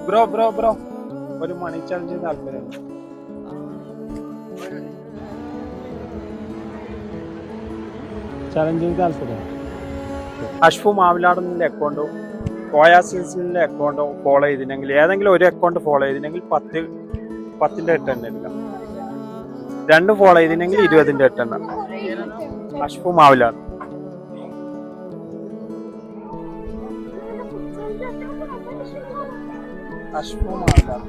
Bro ഒരു മണി challenge താല്പര്യം. ചലഞ്ചിന് താല്പര്യം. അഷ്ഫു മാവിലാടുന്ന അക്കൗണ്ടും ഓയാസിന്റെ അക്കൗണ്ടോ ഫോളോ ചെയ്തിട്ടുണ്ടെങ്കിൽ ഏതെങ്കിലും ഒരു അക്കൗണ്ട് ഫോളോ ചെയ്തിട്ടുണ്ടെങ്കിൽ 10ന്റെ 8 എണ്ണ എടുക്കാം. രണ്ടും ഫോളോ ചെയ്തിട്ടുണ്ടെങ്കിൽ 20ന്റെ 8 എണ്ണ. അഷ്ഫു മാവിലാട്. അഷ്ഫു മാവിലാട്.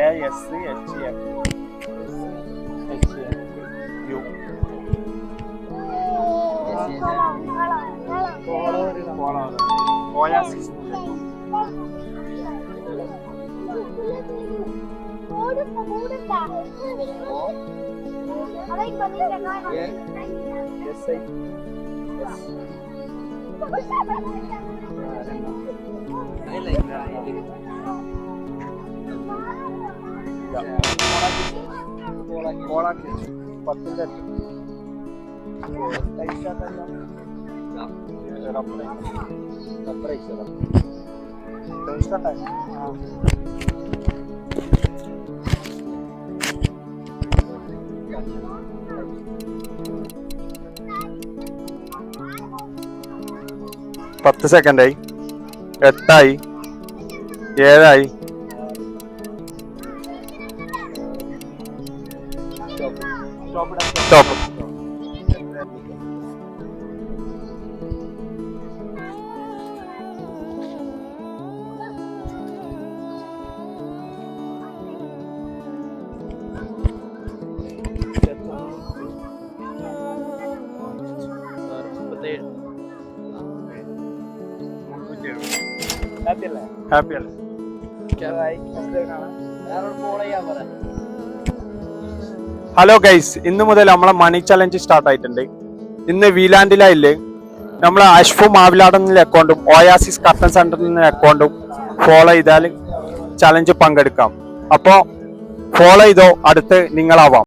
ASCHF ഓയാസിസ് പത്ത് സെക്കൻഡായി, 8 7 സ്റ്റോപ്പ്. ഹാപ്പി അല്ലേ? ഹലോ ഗൈസ്, ഇന്ന് മുതൽ നമ്മളെ മണി ചലഞ്ച് സ്റ്റാർട്ട് ആയിട്ടുണ്ട്. ഇന്ന് വീലാൻഡിലെ നമ്മളെ അഷ്ഫു മാവിലാടുന്ന അക്കൗണ്ടും ഓയാസിസ് കർട്ടൻ സെന്ററിൽ അക്കൗണ്ടും ഫോളോ ചെയ്താൽ ചലഞ്ച് പങ്കെടുക്കാം. അപ്പോൾ ഫോളോ ചെയ്തോ, അടുത്ത് നിങ്ങളാവാം.